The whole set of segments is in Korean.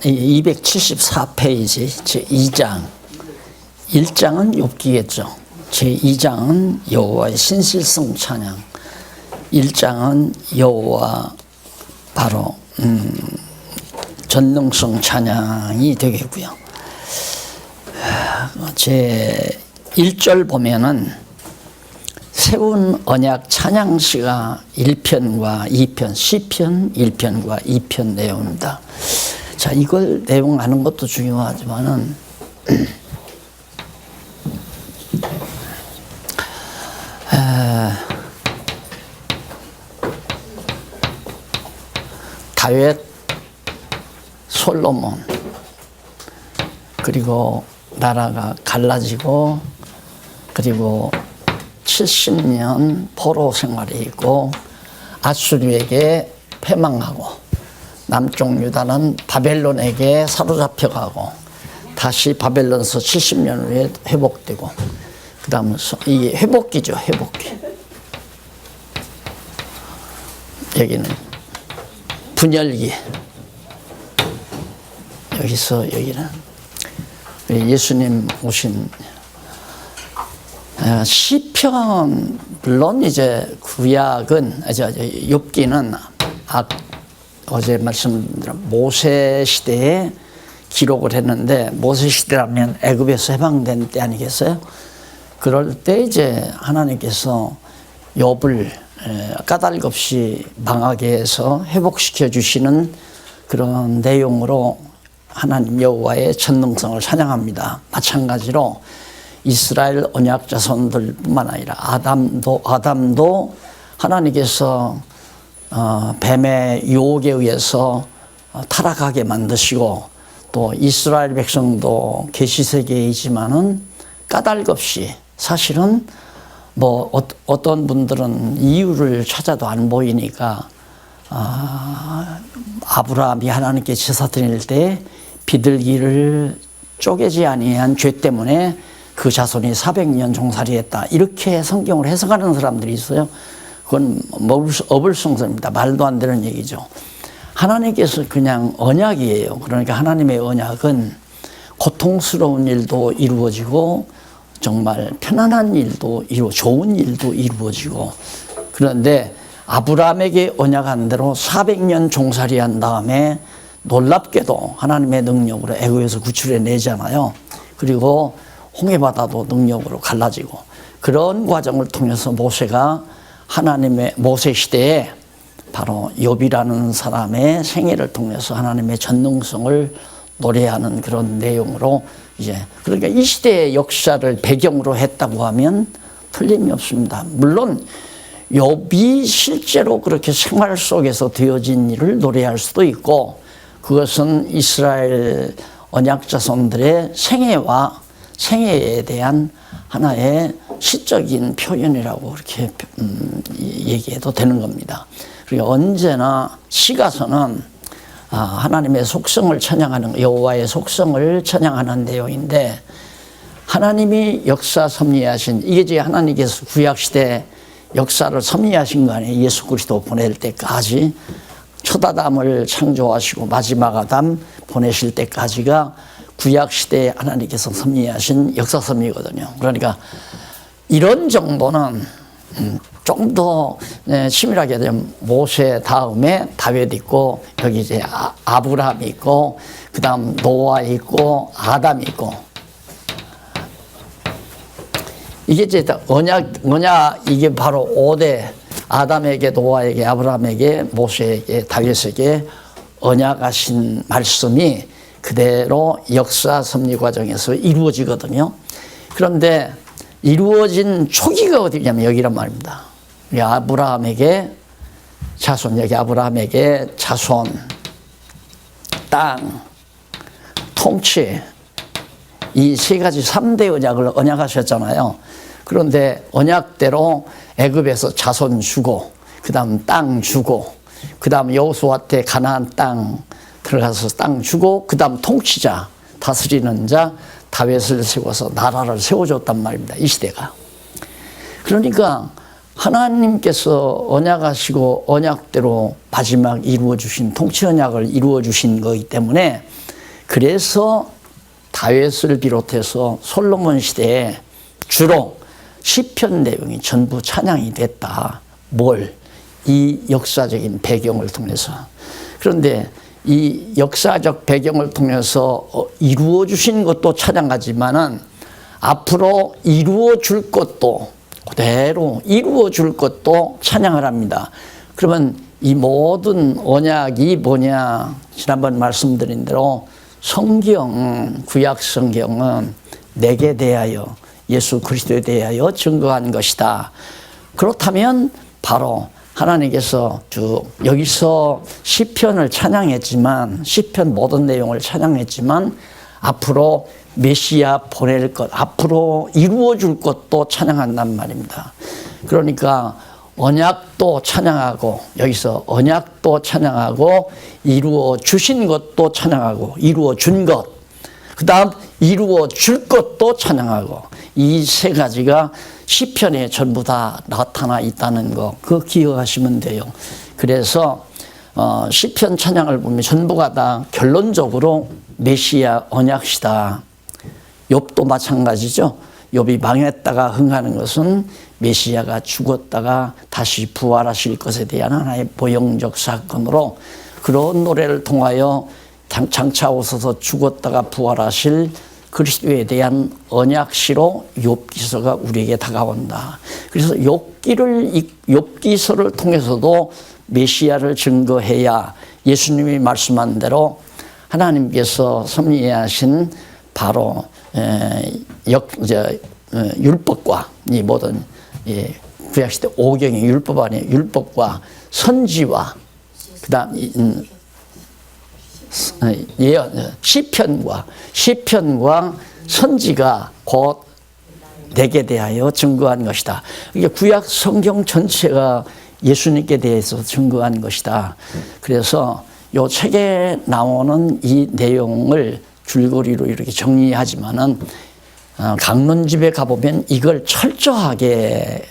274페이지 제2장 1장은 욥기겠죠. 제2장은 여호와의 신실성 찬양, 1장은 여호와 바로 전능성 찬양이 되겠고요. 제 1절 보면은 세운 언약 찬양시가 1편과 2편, 시편 1편과 2편 내용입니다. 자, 이걸 내용 아는 것도 중요하지만은 다윗, 솔로몬, 그리고 나라가 갈라지고, 그리고 70년 포로 생활이 있고, 아수르에게 패망하고, 남쪽 유다는 바벨론에게 사로잡혀가고, 다시 바벨론서 70년 후에 회복되고, 그 다음 이 회복기죠, 회복기. 여기는 분열기. 여기서 여기는 예수님 오신 시편, 물론 이제 구약은 욥기는 어제 말씀드린 모세 시대에 기록을 했는데, 모세 시대라면 애굽에서 해방된 때 아니겠어요? 그럴 때 이제 하나님께서 욥을 까닭없이 망하게 해서 회복시켜 주시는 그런 내용으로 하나님 여호와의 전능성을 찬양합니다. 마찬가지로 이스라엘 언약 자손들뿐만 아니라 아담도 하나님께서 뱀의 유혹에 의해서 타락하게 만드시고, 또 이스라엘 백성도 계시세계에 있지만은 까닭없이, 사실은 뭐 어떤 분들은 이유를 찾아도 안 보이니까 아브라함이 하나님께 제사 드릴 때 비둘기를 쪼개지 아니한 죄 때문에 그 자손이 400년 종살이했다, 이렇게 성경을 해석하는 사람들이 있어요. 그건 어불성설입니다. 말도 안 되는 얘기죠. 하나님께서 그냥 언약이에요. 그러니까 하나님의 언약은 고통스러운 일도 이루어지고, 정말 편안한 일도 좋은 일도 이루어지고, 그런데 아브라함에게 언약한 대로 400년 종살이한 다음에 놀랍게도 하나님의 능력으로 애굽에서 구출해 내잖아요. 그리고 홍해바다도 능력으로 갈라지고, 그런 과정을 통해서 모세가 하나님의 모세 시대에 바로 욥이라는 사람의 생애를 통해서 하나님의 전능성을 노래하는 그런 내용으로, 이제 그러니까 이 시대의 역사를 배경으로 했다고 하면 틀림이 없습니다. 물론 욥이 실제로 그렇게 생활 속에서 되어진 일을 노래할 수도 있고, 그것은 이스라엘 언약 자손들의 생애에 대한 하나의 시적인 표현이라고 그렇게 얘기해도 되는 겁니다. 그리고 언제나 시가서는 하나님의 속성을 찬양하는, 여호와의 속성을 찬양하는 내용인데, 하나님이 역사 섭리하신, 이게 이제 하나님께서 구약시대 역사를 섭리하신 거 아니에요. 예수 그리스도 보낼 때까지, 첫 아담을 창조하시고 마지막 아담 보내실 때까지가 구약시대에 하나님께서 섭리하신 역사 섭리거든요. 그러니까 이런 정도는 좀 더 치밀하게 되면 모세 다음에 다윗 있고, 여기 이제 아브라함이 있고, 그 다음 노아 있고, 아담이 있고, 이게 이제 언약, 이게 바로 5대, 아담에게, 노아에게, 아브라함에게, 모세에게, 다윗에게 언약하신 말씀이 그대로 역사 섭리 과정에서 이루어지거든요. 그런데 이루어진 초기가 어디냐면 여기란 말입니다. 아브라함에게 자손, 여기 아브라함에게 자손, 땅, 통치, 이 세 가지 3대 언약을 언약하셨잖아요. 그런데 언약대로 애굽에서 자손 주고, 그 다음 땅 주고, 그 다음 여호수아 때 가나안 땅 들어가서 땅 주고, 그 다음 통치자, 다스리는 자 다윗을 세워서 나라를 세워줬단 말입니다. 이 시대가. 그러니까 하나님께서 언약하시고 언약대로 마지막 이루어주신 통치 언약을 이루어주신 거기 때문에 그래서 다윗을 비롯해서 솔로몬 시대에 주로 시편 내용이 전부 찬양이 됐다. 이 역사적인 배경을 통해서. 그런데 이 역사적 배경을 통해서 이루어 주신 것도 찬양하지만은 앞으로 이루어 줄 것도 그대로 이루어 줄 것도 찬양을 합니다. 그러면 이 모든 언약이 뭐냐? 지난번 말씀드린 대로 성경, 구약 성경은 내게 대하여 예수 그리스도에 대하여 증거한 것이다. 그렇다면 바로 하나님께서 여기서 시편을 찬양했지만 시편 모든 내용을 찬양했지만 앞으로 메시아 보낼 것, 앞으로 이루어 줄 것도 찬양한단 말입니다. 그러니까 언약도 찬양하고 여기서 언약도 찬양하고 이루어 주신 것도 찬양하고 이루어 준 것, 그 다음 이루어 줄 것도 찬양하고 이 세 가지가 시편에 전부 다 나타나 있다는 거, 그거 기억하시면 돼요. 그래서 시편 찬양을 보면 전부가 다 결론적으로 메시아 언약시다. 욥도 마찬가지죠. 욥이 망했다가 흥하는 것은 메시아가 죽었다가 다시 부활하실 것에 대한 하나의 보형적 사건으로 그런 노래를 통하여 장차 오셔서 죽었다가 부활하실 그리스도에 대한 언약시로 욥기서가 우리에게 다가온다. 그래서 욥기서를 통해서도 메시아를 증거해야 예수님이 말씀한 대로 하나님께서 섭리하신 바로 율법과 이 모든 구약시대 오경의 율법 안에 율법과 선지와 그다음 시편과 선지가 곧 내게 대하여 증거한 것이다. 이게 구약 성경 전체가 예수님께 대해서 증거한 것이다. 그래서 이 책에 나오는 이 내용을 줄거리로 이렇게 정리하지만은 강론집에 가보면 이걸 철저하게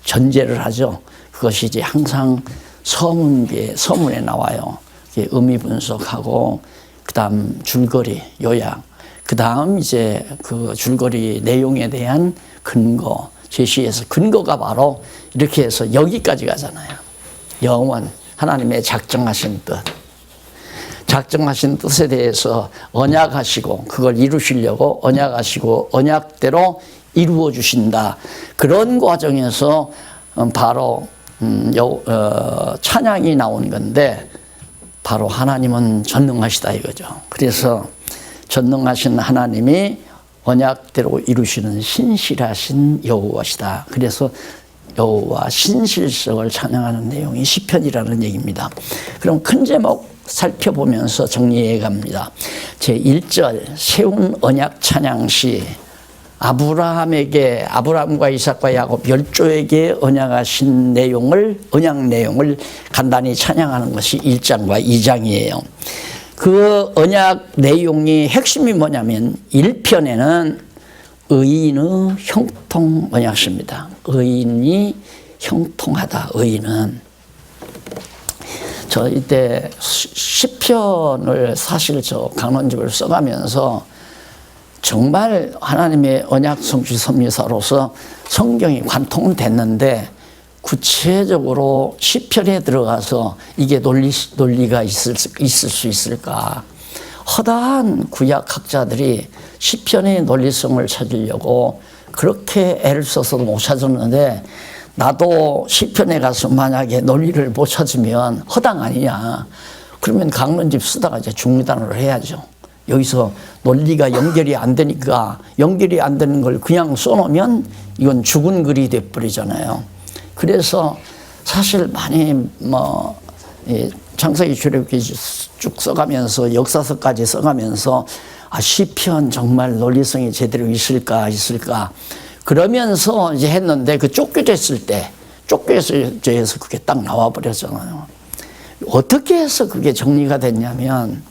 전제를 하죠. 그것이 이제 항상 서문에 나와요. 의미 분석하고 그다음 줄거리 요약, 그다음 이제 그 줄거리 내용에 대한 근거 제시해서 근거가 바로 이렇게 해서 여기까지 가잖아요. 영원 하나님의 작정하신 뜻에 대해서 언약하시고 그걸 이루시려고 언약하시고 언약대로 이루어 주신다. 그런 과정에서 바로 찬양이 나온 건데 바로 하나님은 전능하시다 이거죠. 그래서 전능하신 하나님이 언약대로 이루시는 신실하신 여호와시다. 그래서 여호와 신실성을 찬양하는 내용이 시편이라는 얘기입니다. 그럼 큰 제목 살펴보면서 정리해 갑니다. 제1절 세운 언약 찬양시 아브라함과 이삭과 야곱 열조에게 언약하신 언약 내용을 간단히 찬양하는 것이 1장과 2장이에요. 그 언약 내용이 핵심이 뭐냐면 1편에는 의인의 형통 언약입니다. 의인이 형통하다. 의인은 저 이때 시편을 사실 저 강론집을 써가면서 정말 하나님의 언약 성취 섭리사로서 성경이 관통은 됐는데 구체적으로 시편에 들어가서 이게 논리가 있을 수 있을까? 허다한 구약학자들이 시편의 논리성을 찾으려고 그렇게 애를 써서도 못 찾았는데 나도 시편에 가서 만약에 논리를 못 찾으면 허당 아니냐? 그러면 강론집 쓰다가 이제 중단을 해야죠. 여기서 논리가 연결이 안 되니까 연결이 안 되는 걸 그냥 써놓으면 이건 죽은 글이 돼버리잖아요. 그래서 사실 많이 창세기 출애굽기 쭉 써가면서 역사서까지 써가면서 시편 정말 논리성이 제대로 있을까 그러면서 이제 했는데 그 쫓겨졌을 때 쫓겨서 그게 딱 나와버렸잖아요. 어떻게 해서 그게 정리가 됐냐면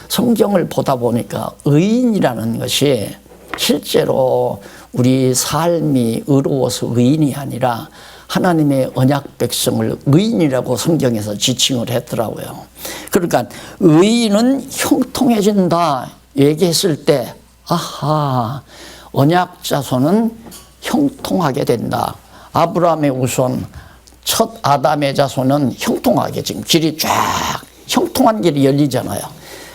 성경을 보다 보니까 의인이라는 것이 실제로 우리 삶이 의로워서 의인이 아니라 하나님의 언약 백성을 의인이라고 성경에서 지칭을 했더라고요. 그러니까 의인은 형통해진다. 얘기했을 때 아하, 언약 자손은 형통하게 된다. 아브라함의 우선 첫 아담의 자손은 형통하게 지금 길이 쫙 형통한 길이 열리잖아요.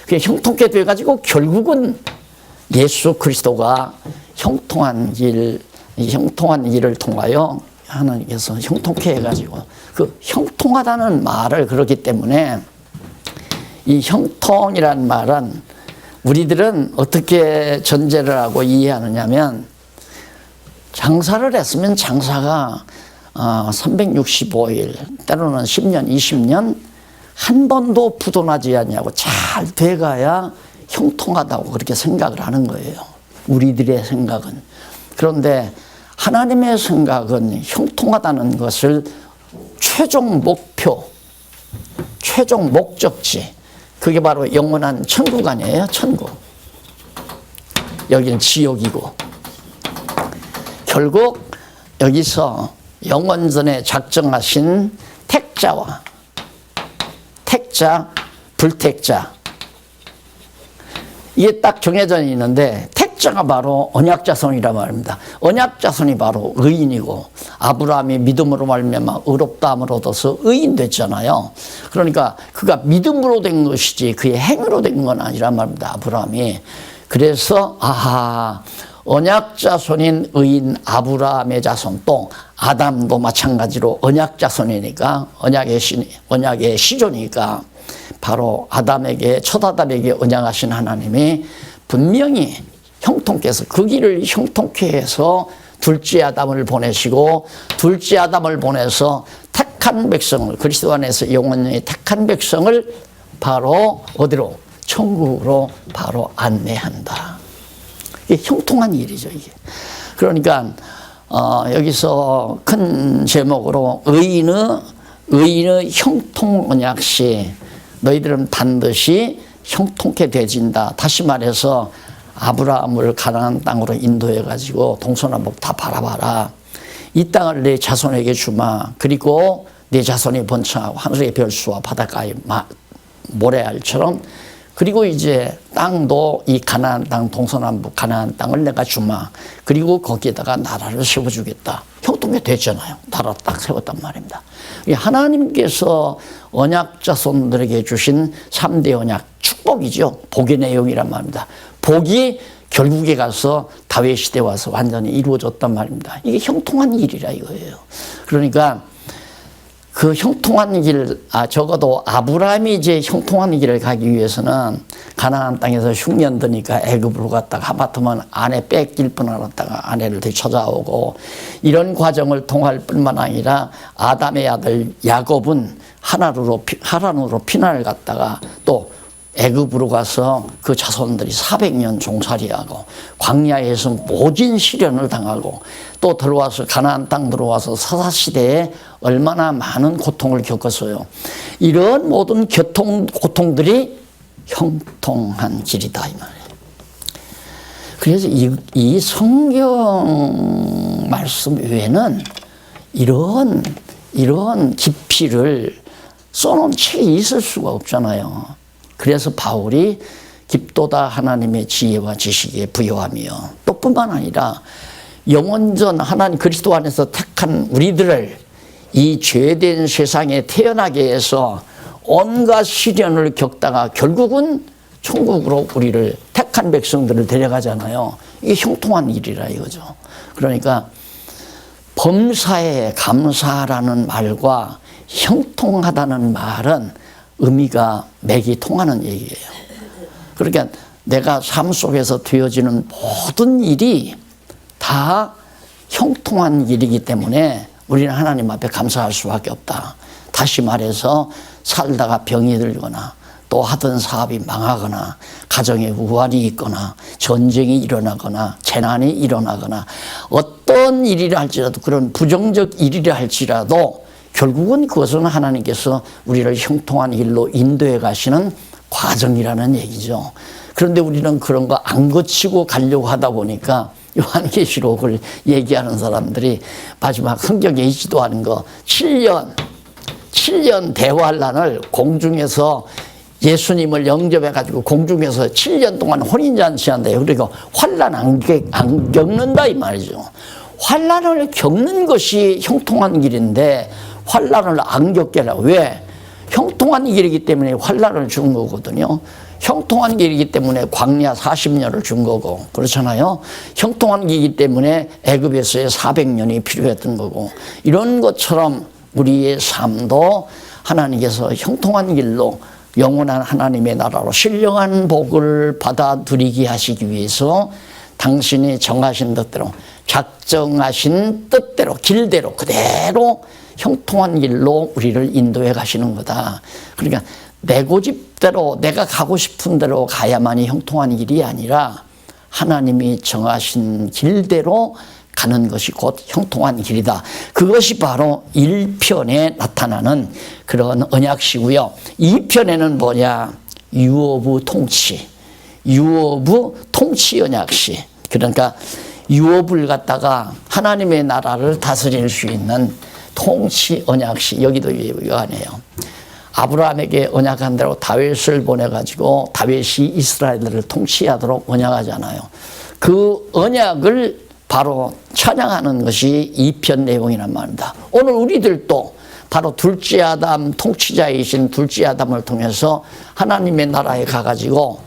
그게 형통케 돼가지고 결국은 예수 그리스도가 형통한 일을 통하여 하나님께서 형통케 해가지고 그 형통하다는 말을 그렇기 때문에 이 형통이란 말은 우리들은 어떻게 전제를 하고 이해하느냐면 장사를 했으면 장사가 365일 때로는 10년 20년 한 번도 부도나지 않냐고 잘 돼가야 형통하다고 그렇게 생각을 하는 거예요. 우리들의 생각은. 그런데 하나님의 생각은 형통하다는 것을 최종 목표, 최종 목적지, 그게 바로 영원한 천국 아니에요? 천국. 여기는 지옥이고. 결국 여기서 영원전에 작정하신 택자와 택자, 불택자, 이게 딱 정해져 있는데 택자가 바로 언약자손이라 말입니다. 언약자손이 바로 의인이고 아브라함이 믿음으로 말미암아 의롭다함을 얻어서 의인 됐잖아요. 그러니까 그가 믿음으로 된 것이지 그의 행위로 된 건 아니란 말입니다. 아브라함이. 그래서 아하, 언약자손인 의인 아브라함의 자손, 또 아담도 마찬가지로 언약자손이니까 언약의 시조니까 바로 아담에게, 첫 아담에게 언약하신 하나님이 분명히 형통께서 그 길을 형통케 해서 둘째 아담을 보내시고, 둘째 아담을 보내서 택한 백성을, 그리스도 안에서 영원히 택한 백성을 바로 어디로? 천국으로 바로 안내한다. 이게 형통한 일이죠, 이게. 그러니까 여기서 큰 제목으로 의인의 형통 언약시 너희들은 반드시 형통케 되진다. 다시 말해서 아브라함을 가나안 땅으로 인도해 가지고 동서남북 다 바라봐라. 이 땅을 내 자손에게 주마. 그리고 내 자손이 번창하고 하늘의 별수와 바닷가의 모래알처럼, 그리고 이제 땅도 이 가나안 땅, 동서남북 가나안 땅을 내가 주마. 그리고 거기에다가 나라를 세워주겠다. 형통케 됐잖아요. 나라 딱 세웠단 말입니다. 하나님께서 언약 자손들에게 주신 3대 언약, 축복이죠. 복의 내용이란 말입니다. 복이 결국에 가서 다윗 시대 와서 완전히 이루어졌단 말입니다. 이게 형통한 일이라 이거예요. 그러니까 그 형통한 길, 적어도 아브라함이 이제 형통한 길을 가기 위해서는 가나안 땅에서 흉년 드니까 애굽으로 갔다가 하마터면 아내 뺏길 뻔 알았다가 아내를 되찾아오고, 이런 과정을 통할 뿐만 아니라 아담의 아들 야곱은 하란으로 피난을 갔다가 또 애굽으로 가서 그 자손들이 400년 종살이하고 광야에서 모진 시련을 당하고 또 들어와서 가나안 땅 들어와서 사사시대에 얼마나 많은 고통을 겪었어요. 이런 모든 고통들이 형통한 길이다 이 말이에요. 그래서 이 성경 말씀 외에는 이런 깊이를 써놓은 책이 있을 수가 없잖아요. 그래서 바울이 깊도다 하나님의 지혜와 지식에 부여하며, 또 뿐만 아니라 영원전 하나님 그리스도 안에서 택한 우리들을 이 죄된 세상에 태어나게 해서 온갖 시련을 겪다가 결국은 천국으로 우리를 택한 백성들을 데려가잖아요. 이게 형통한 일이라 이거죠. 그러니까 범사에 감사라는 말과 형통하다는 말은 의미가 맥이 통하는 얘기예요. 그러니까 내가 삶 속에서 되어지는 모든 일이 다 형통한 일이기 때문에 우리는 하나님 앞에 감사할 수밖에 없다. 다시 말해서 살다가 병이 들거나 또 하던 사업이 망하거나 가정에 우환이 있거나 전쟁이 일어나거나 재난이 일어나거나 어떤 일이라 할지라도, 그런 부정적 일이라 할지라도 결국은 그것은 하나님께서 우리를 형통한 길로 인도해 가시는 과정이라는 얘기죠. 그런데 우리는 그런 거 안 거치고 가려고 하다 보니까 요한계시록을 얘기하는 사람들이 마지막 성경에 있지도 않은 거 7년 대환란을 공중에서 예수님을 영접해가지고 공중에서 7년 동안 혼인잔치한다. 그리고 환난 안 겪는다 이 말이죠. 환난을 겪는 것이 형통한 길인데 환난을 안 겪게 하라고. 왜? 형통한 길이기 때문에 환난을 준 거거든요. 형통한 길이기 때문에 광야 40년을 준 거고 그렇잖아요. 형통한 길이기 때문에 애굽에서의 400년이 필요했던 거고 이런 것처럼 우리의 삶도 하나님께서 형통한 길로 영원한 하나님의 나라로 신령한 복을 받아들이게 하시기 위해서 당신이 정하신 뜻대로 작정하신 뜻대로 길대로 그대로 형통한 길로 우리를 인도해 가시는 거다. 그러니까 내 고집대로 내가 가고 싶은 대로 가야만이 형통한 길이 아니라 하나님이 정하신 길대로 가는 것이 곧 형통한 길이다. 그것이 바로 1편에 나타나는 그런 언약시고요. 2편에는 뭐냐? 유오부 통치. 유오부 통치 언약시. 그러니까 유업을 갖다가 하나님의 나라를 다스릴 수 있는 통치 언약시. 여기도 요한해요. 아브라함에게 언약한 대로 다윗을 보내가지고 다윗이 이스라엘을 통치하도록 언약하잖아요. 그 언약을 바로 찬양하는 것이 2편 내용이란 말입니다. 오늘 우리들도 바로 둘째 아담 통치자이신 둘째 아담을 통해서 하나님의 나라에 가가지고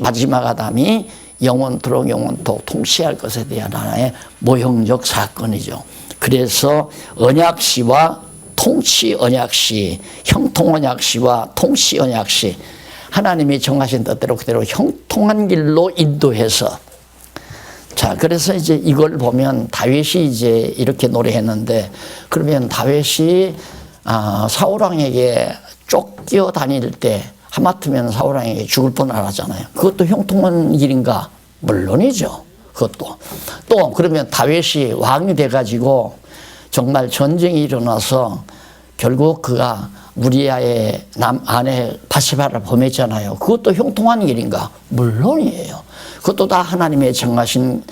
마지막 아담이 영원토록 영원토록 통치할 것에 대한 하나의 모형적 사건이죠. 그래서 언약시와 통치 언약시, 형통 언약시와 통치 언약시, 하나님이 정하신 뜻대로 그대로 형통한 길로 인도해서, 자, 그래서 이제 이걸 보면 다윗이 이제 이렇게 노래했는데, 그러면 다윗이 사울왕에게 쫓겨 다닐 때 하마터면 사울왕에게 죽을 뻔하잖아요. 그것도 형통한 길인가? 물론이죠. 그것도. 또 그러면 다윗이 왕이 돼가지고 정말 전쟁이 일어나서 결국 그가 우리아의 아내 바세바를 범했잖아요. 그것도 형통한 길인가? 물론이에요. 그것도 다 하나님의 정하신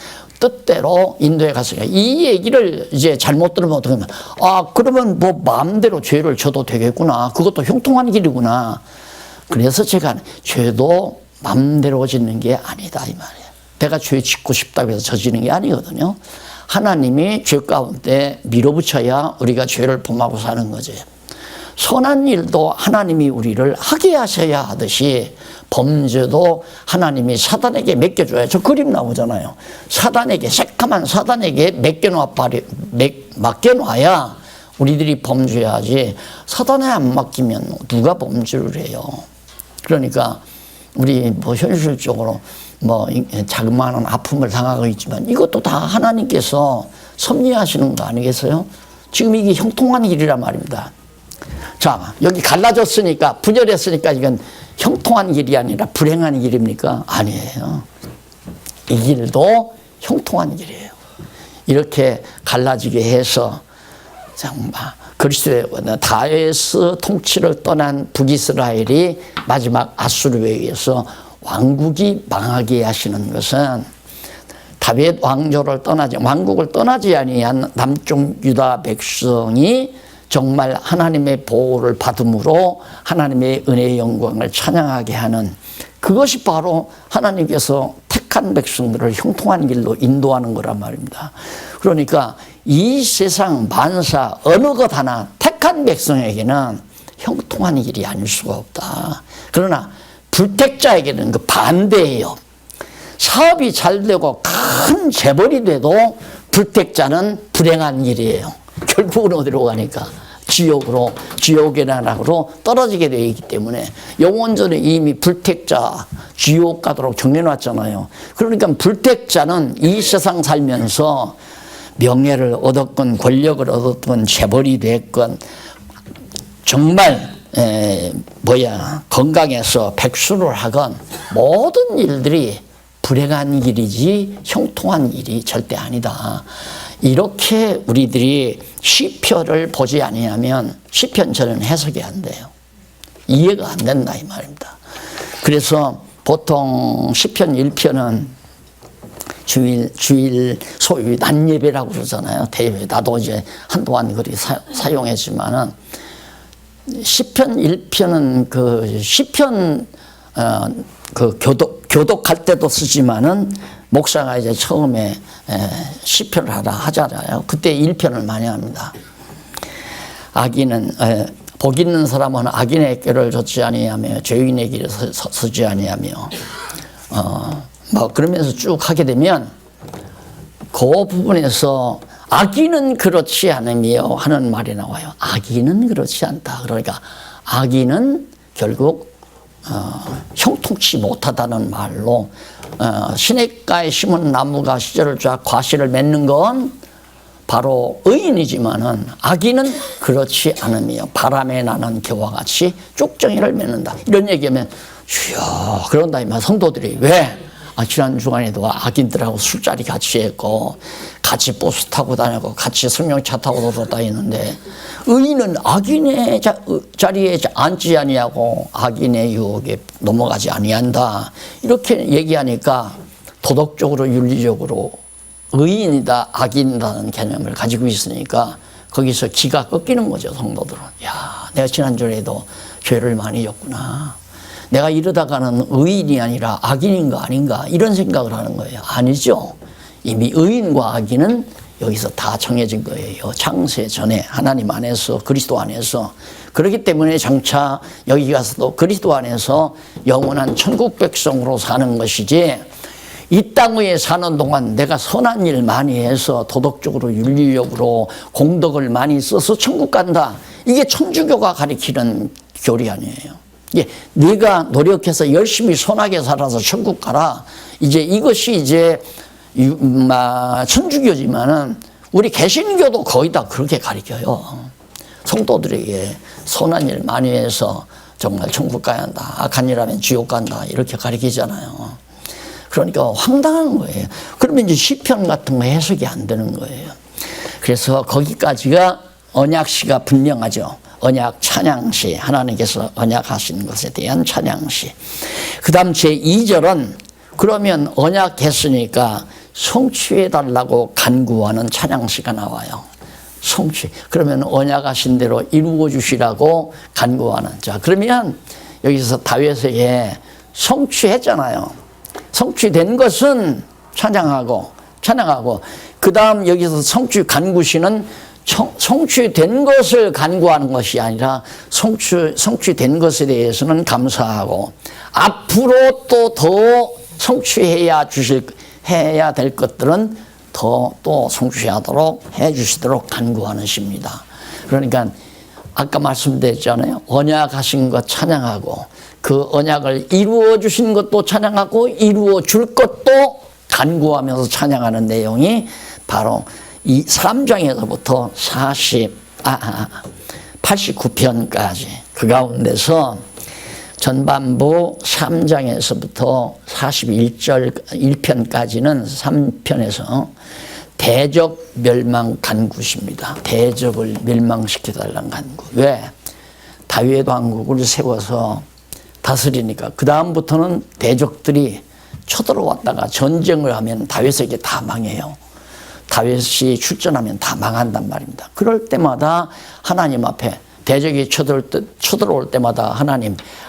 뜻대로 인도에 갔으니까 이 얘기를 이제 잘못 들으면 어떻게 하면 그러면 뭐 마음대로 죄를 져도 되겠구나. 그것도 형통한 길이구나. 그래서 제가 죄도 마음대로 짓는 게 아니다 이 말이에요. 내가 죄 짓고 싶다고 해서 저지는 게 아니거든요. 하나님이 죄 가운데 밀어붙여야 우리가 죄를 범하고 사는 거지. 선한 일도 하나님이 우리를 하게 하셔야 하듯이 범죄도 하나님이 사단에게 맡겨줘야. 저 그림 나오잖아요. 사단에게, 새까만 사단에게 맡겨놔야 우리들이 범죄하지. 사단에 안 맡기면 누가 범죄를 해요. 그러니까 우리 뭐 현실적으로 뭐 자그마한 아픔을 당하고 있지만 이것도 다 하나님께서 섭리하시는 거 아니겠어요? 지금 이게 형통한 길이란 말입니다. 자, 여기 갈라졌으니까, 분열했으니까 이건 형통한 길이 아니라 불행한 길입니까? 아니에요. 이 길도 형통한 길이에요. 이렇게 갈라지게 해서 정말 그리스도의 다윗의 통치를 떠난 북이스라엘이 마지막 아수르에 의해서 왕국이 망하게 하시는 것은 다윗 왕국을 떠나지 아니한 남쪽 유다 백성이 정말 하나님의 보호를 받음으로 하나님의 은혜의 영광을 찬양하게 하는, 그것이 바로 하나님께서 택한 백성들을 형통한 길로 인도하는 거란 말입니다. 그러니까 이 세상 만사 어느 것 하나 택한 백성에게는 형통한 길이 아닐 수가 없다. 그러나 불택자에게는 그 반대예요. 사업이 잘 되고 큰 재벌이 돼도 불택자는 불행한 길이에요. 결국은 어디로 가니까? 지옥의 나락으로 떨어지게 되어 있기 때문에 영원전에 이미 불택자 지옥 가도록 정해놨잖아요. 그러니까 불택자는 이 세상 살면서 명예를 얻었건 권력을 얻었건 재벌이 됐건 정말 건강해서 백수를 하건 모든 일들이 불행한 길이지 형통한 일이 절대 아니다. 이렇게 우리들이 시편을 보지 아니하면 시편처럼 해석이 안 돼요. 이해가 안 된다 이 말입니다. 그래서 보통 시편 1편은 주일 소위 낮 예배라고 그러잖아요. 대예배. 나도 이제 한동안 그리 사용했지만은 시편 1편은 그 시편 그 교독할 때도 쓰지만은 목사가 이제 처음에 시편을 하라 하잖아요. 그때 1편을 많이 합니다. 악인은 복 있는 사람은 악인의 꾀를 좇지 아니하며 죄인의 길에 서지 아니하며 뭐 그러면서 쭉 하게 되면 그 부분에서 악인은 그렇지 않으며 하는 말이 나와요. 악인은 그렇지 않다. 그러니까 악인은 결국 형통치 못하다는 말로 시냇가에 심은 나무가 시절을 쫙 과실을 맺는 건 바로 의인이지만은 악인은 그렇지 않으며 바람에 나는 겨와 같이 쭉정이를 맺는다. 이런 얘기하면 주여 그런다 이 말. 성도들이 왜? 지난 주간에도 악인들하고 술자리 같이 했고 같이 버스 타고 다니고 같이 승용차 타고 돌아다니는데 의인은 악인의 자리에 앉지 아니하고 악인의 유혹에 넘어가지 아니한다. 이렇게 얘기하니까 도덕적으로 윤리적으로 의인이다 악인이다는 개념을 가지고 있으니까 거기서 기가 꺾이는 거죠. 성도들은. 야, 내가 지난주에도 죄를 많이 졌구나. 내가 이러다가는 의인이 아니라 악인인가 아닌가 이런 생각을 하는 거예요. 아니죠. 이미 의인과 악인은 여기서 다 정해진 거예요. 창세 전에 하나님 안에서 그리스도 안에서. 그렇기 때문에 장차 여기 가서도 그리스도 안에서 영원한 천국 백성으로 사는 것이지 이 땅 위에 사는 동안 내가 선한 일 많이 해서 도덕적으로 윤리적으로 공덕을 많이 써서 천국 간다. 이게 천주교가 가리키는 교리 아니에요. 예, 네가 노력해서 열심히 선하게 살아서 천국 가라. 이제 이것이 이제 천주교지만은 우리 개신교도 거의 다 그렇게 가르쳐요. 성도들에게 선한 일 많이 해서 정말 천국 가야 한다. 악한 일 하면 지옥 간다. 이렇게 가르치잖아요. 그러니까 황당한 거예요. 그러면 이제 시편 같은 거 해석이 안 되는 거예요. 그래서 거기까지가 언약시가 분명하죠. 언약 찬양시, 하나님께서 언약하신 것에 대한 찬양시. 그 다음 제2절은 그러면 언약했으니까 성취해달라고 간구하는 찬양시가 나와요. 성취. 그러면 언약하신 대로 이루어 주시라고 간구하는. 자, 그러면 여기서 다윗에게 성취했잖아요. 성취된 것은 찬양하고, 그 다음 여기서 성취 간구시는 성취된 것을 간구하는 것이 아니라 성취된 것에 대해서는 감사하고 앞으로 또 더 성취해야 해야 될 것들은 또 성취하도록 해 주시도록 간구하는 시입니다. 그러니까 아까 말씀드렸잖아요. 언약하신 것 찬양하고 그 언약을 이루어 주신 것도 찬양하고 이루어 줄 것도 간구하면서 찬양하는 내용이 바로 이 3장에서부터 89편까지 그 가운데서 전반부 3장에서부터 41절 1편까지는 3편에서 대적 멸망 간구십니다. 대적을 멸망시켜달라는 간구. 왜? 다윗 왕국을 세워서 다스리니까 그 다음부터는 대적들이 쳐들어왔다가 전쟁을 하면 다윗에게 다 망해요. 다윗이 출전하면 다 망한단 말입니다. 그럴 때마다 하나님 앞에 대적이 쳐들어올 때마다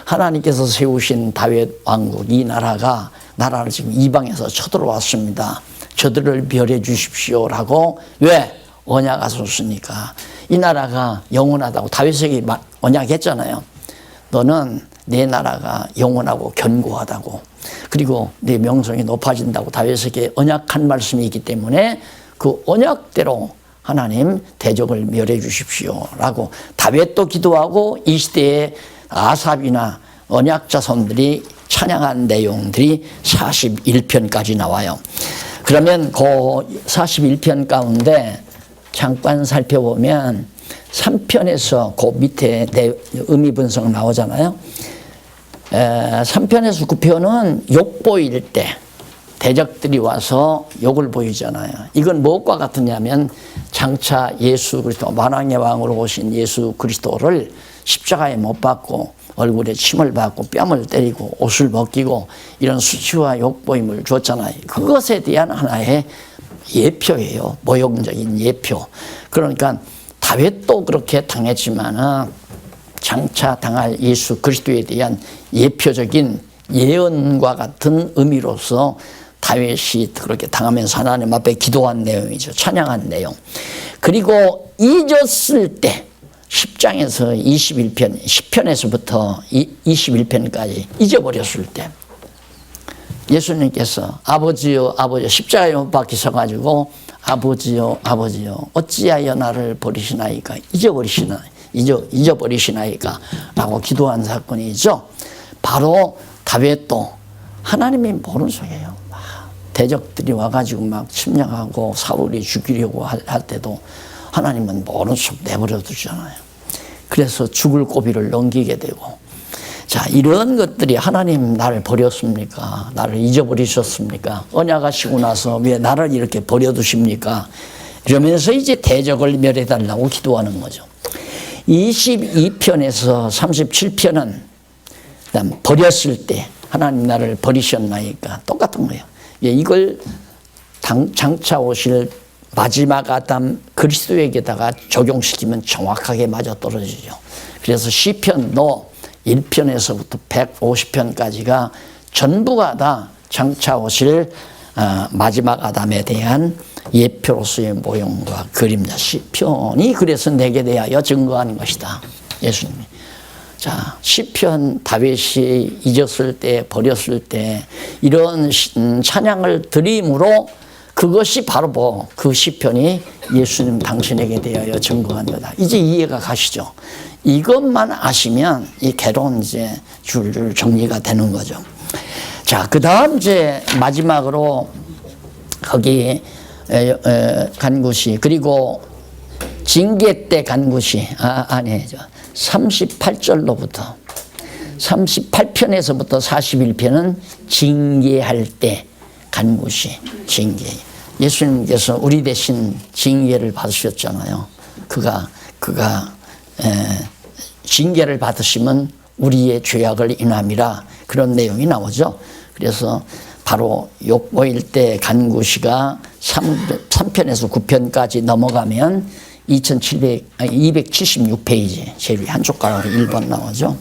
하나님께서 세우신 다윗 왕국 이 나라를 지금 이방에서 쳐들어왔습니다. 저들을 멸해 주십시오라고. 왜? 언약하셨으니까. 이 나라가 영원하다고 다윗에게 언약했잖아요. 너는 내 나라가 영원하고 견고하다고 그리고 내 명성이 높아진다고 다윗에게 언약한 말씀이 있기 때문에 그 언약대로 하나님 대적을 멸해 주십시오라고 다윗도 기도하고 이 시대에 아삽이나 언약 자손들이 찬양한 내용들이 41편까지 나와요. 그러면 그 41편 가운데 잠깐 살펴보면 3편에서 그 밑에 의미 분석 나오잖아요. 3편에서 9편은 욕 보일 때 대적들이 와서 욕을 보이잖아요. 이건 무엇과 같으냐면 장차 예수 그리스도 만왕의 왕으로 오신 예수 그리스도를 십자가에 못 박고 얼굴에 침을 받고 뺨을 때리고 옷을 벗기고 이런 수치와 욕보임을 줬잖아요. 그것에 대한 하나의 예표예요. 모형적인 예표. 그러니까 다윗도 그렇게 당했지만은 장차 당할 예수 그리스도에 대한 예표적인 예언과 같은 의미로서 다윗이 그렇게 당하면서 하나님 앞에 기도한 내용이죠. 찬양한 내용. 그리고 잊었을 때 10장에서 21편, 10편에서부터 21편까지 잊어버렸을 때 예수님께서 아버지여 아버지여 십자가에 못 박히셔가지고 아버지여 아버지여 어찌하여 나를 버리시나이까 잊어버리시나이까 라고 기도한 사건이죠. 바로 다윗도 하나님이 모르는 속이에요. 대적들이 와가지고 막 침략하고 사울이 죽이려고 할 때도 하나님은 모르는 속 내버려 두잖아요. 그래서 죽을 고비를 넘기게 되고, 자, 이런 것들이 하나님 나를 버렸습니까? 나를 잊어버리셨습니까? 언약하시고 나서 왜 나를 이렇게 버려두십니까? 이러면서 이제 대적을 멸해달라고 기도하는 거죠. 22편에서 37편은 버렸을 때 하나님 나를 버리셨나이까 똑같은 거예요. 이걸 장차 오실 마지막 아담 그리스도에게다가 적용시키면 정확하게 맞아떨어지죠. 그래서 시편도 1편에서부터 150편까지가 전부가 다 장차 오실 마지막 아담에 대한 예표로서의 모형과 그림자. 시편이 그래서 내게 대하여 증거하는 것이다. 예수님이. 자, 시편 다윗이 잊었을 때 버렸을 때 이런 찬양을 드림으로 그것이 바로 그 시편이 예수님 당신에게 대하여 증거한 거다. 이제 이해가 가시죠. 이것만 아시면 이 개론 이제 줄줄 정리가 되는 거죠. 자, 그 다음 이제 마지막으로 거기 간 곳이, 그리고 징계 때 간 곳이 아니죠. 38절로부터 38편에서부터 41편은 징계할 때 간 곳이 징계. 예수님께서 우리 대신 징계를 받으셨잖아요. 그가 징계를 받으시면 우리의 죄악을 인함이라, 그런 내용이 나오죠. 그래서 바로 욕보일 때 간 곳이가 3편에서 9편까지 넘어가면 276페이지 제일 한 쪽가락으로 1번 나오죠.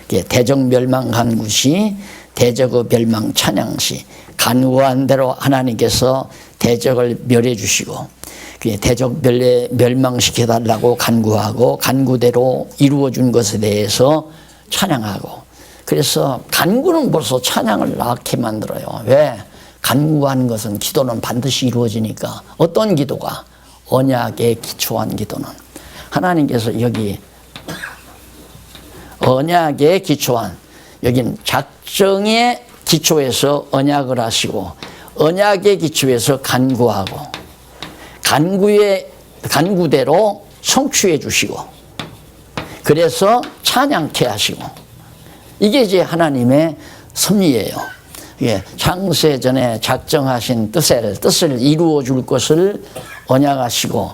대적 멸망 간 곳이 대적의 멸망 찬양시, 간구한 대로 하나님께서 대적을 멸해 주시고 대적 멸망시켜 달라고 간구하고 간구대로 이루어 준 것에 대해서 찬양하고, 그래서 간구는 벌써 찬양을 낳게 만들어요. 왜? 간구한 것은, 기도는 반드시 이루어지니까. 어떤 기도가? 언약에 기초한 기도는 하나님께서 여기 언약에 기초한, 여긴 작정의 기초에서 언약을 하시고 언약의 기초에서 간구하고 간구대로 성취해 주시고 그래서 찬양케 하시고, 이게 이제 하나님의 섭리예요. 창세 전에 작정하신 뜻을 이루어 줄 것을 언약하시고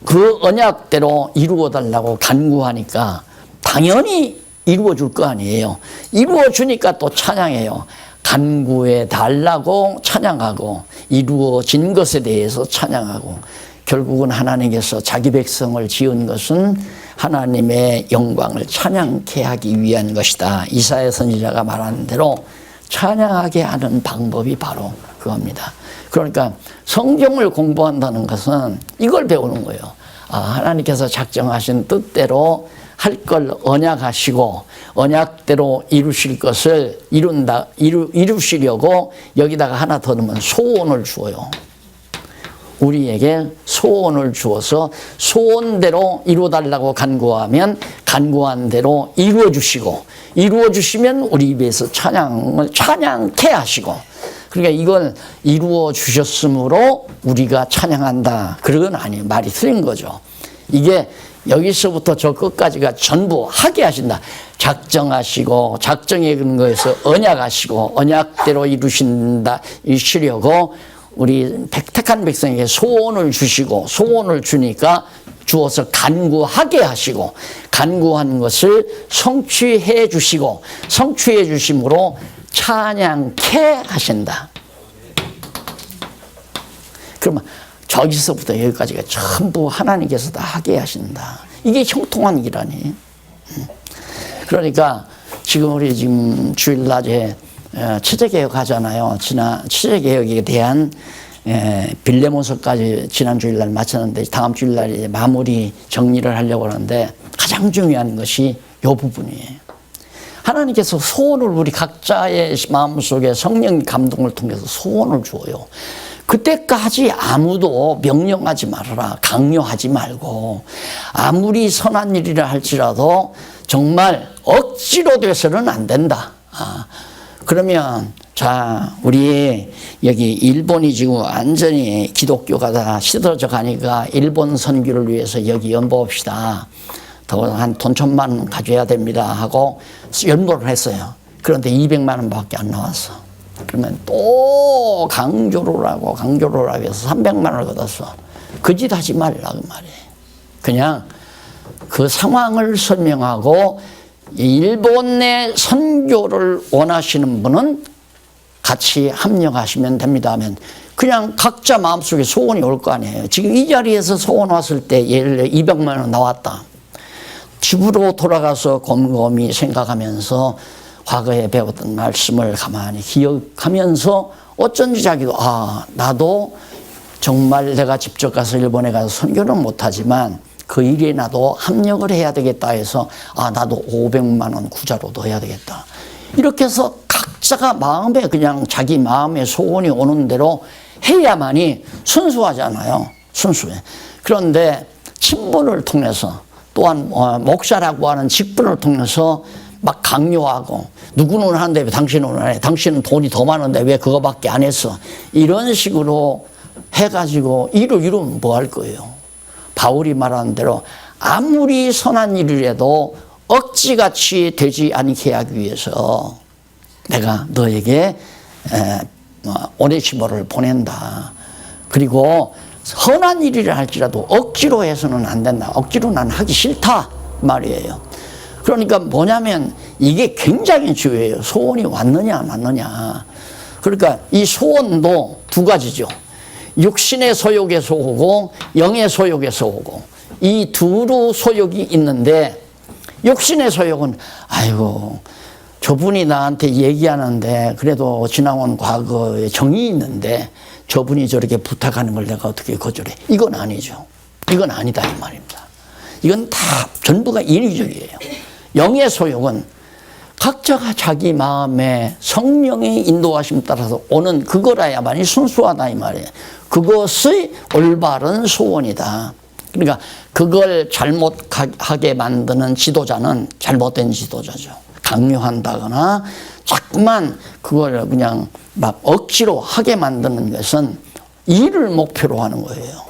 그 언약대로 이루어 달라고 간구하니까 당연히 이루어 줄 거 아니에요. 이루어 주니까 또 찬양해요. 간구해 달라고 찬양하고 이루어진 것에 대해서 찬양하고, 결국은 하나님께서 자기 백성을 지은 것은 하나님의 영광을 찬양케 하기 위한 것이다. 이사야 선지자가 말하는 대로 찬양하게 하는 방법이 바로 그겁니다. 그러니까 성경을 공부한다는 것은 이걸 배우는 거예요. 하나님께서 작정하신 뜻대로 할 걸 언약하시고 언약대로 이루실 것을 이루시려고 여기다가 하나 더 넣으면 소원을 주어요. 우리에게 소원을 주어서 소원대로 이루어달라고 간구하면 간구한 대로 이루어주시고, 이루어주시면 우리 입에서 찬양케 하시고, 그러니까 이걸 이루어주셨으므로 우리가 찬양한다, 그건 아니에요. 말이 틀린 거죠. 이게 여기서부터 저 끝까지가 전부 하게 하신다. 작정하시고 작정의 근거에서 언약하시고 언약대로 이루시려고 우리 택한 백성에게 소원을 주시고, 소원을 주니까 주어서 간구하게 하시고 간구한 것을 성취해 주시고 성취해 주심으로 찬양케 하신다. 그러면 저기서부터 여기까지가 전부 하나님께서 다 하게 하신다. 이게 형통한 길 아니에요. 그러니까 지금 우리 지금 주일낮에 체제개혁 하잖아요. 체제개혁에 대한 빌레몬서까지 지난 주일날 마쳤는데 다음 주일날 이제 마무리 정리를 하려고 하는데 가장 중요한 것이 이 부분이에요. 하나님께서 소원을 우리 각자의 마음속에 성령 감동을 통해서 소원을 주어요. 그때까지 아무도 명령하지 말아라. 강요하지 말고 아무리 선한 일이라 할지라도 정말 억지로 돼서는 안 된다. 그러면 자 우리 여기 일본이 지금 완전히 기독교가 다 시들어져 가니까 일본 선교를 위해서 여기 연보합시다. 더 한 돈 1,000만 원 가져야 됩니다 하고 연보를 했어요. 그런데 200만 원밖에 안 나왔어. 그러면 또 강조를 하고 해서 300만 원을 걷었어. 그 짓 하지 말라 그 말이에요. 그냥 그 상황을 설명하고 일본 내 선교를 원하시는 분은 같이 합력하시면 됩니다 하면 그냥 각자 마음속에 소원이 올 거 아니에요. 지금 이 자리에서 소원 왔을 때 예를 들어 200만 원 나왔다. 집으로 돌아가서 곰곰이 생각하면서 과거에 배웠던 말씀을 가만히 기억하면서 어쩐지 자기도 나도 정말 내가 직접 가서 일본에 가서 선교는 못하지만 그 일에 나도 합력을 해야 되겠다 해서 나도 500만 원 구자로도 해야 되겠다. 이렇게 해서 각자가 마음에 그냥 자기 마음의 소원이 오는 대로 해야만이 순수하잖아요. 순수해. 그런데 친분을 통해서 또한 목사라고 하는 직분을 통해서 막 강요하고 누구는 하는데 왜 당신은 안 해? 당신은 돈이 더 많은데 왜 그거밖에 안 했어? 이런 식으로 해가지고 일을 이루면 뭐 할 거예요? 바울이 말하는 대로 아무리 선한 일이라도 억지같이 되지 않게 하기 위해서 내가 너에게 오네시모를 보낸다. 그리고 선한 일이라 할지라도 억지로 해서는 안 된다. 억지로 난 하기 싫다 말이에요. 그러니까 뭐냐면 이게 굉장히 중요해요. 소원이 왔느냐 안 왔느냐. 그러니까 이 소원도 두 가지죠. 육신의 소욕에서 오고 영의 소욕에서 오고 이 두루 소욕이 있는데 육신의 소욕은 아이고 저분이 나한테 얘기하는데 그래도 지나온 과거에 정이 있는데 저분이 저렇게 부탁하는 걸 내가 어떻게 거절해. 이건 아니죠. 이건 아니다 이 말입니다. 이건 다 전부가 인위적이에요. 영의 소욕은 각자가 자기 마음에 성령의 인도하심 따라서 오는 그거라야만이 순수하다 이 말이에요. 그것의 올바른 소원이다. 그러니까 그걸 잘못하게 만드는 지도자는 잘못된 지도자죠. 강요한다거나 자꾸만 그걸 그냥 막 억지로 하게 만드는 것은 일을 목표로 하는 거예요.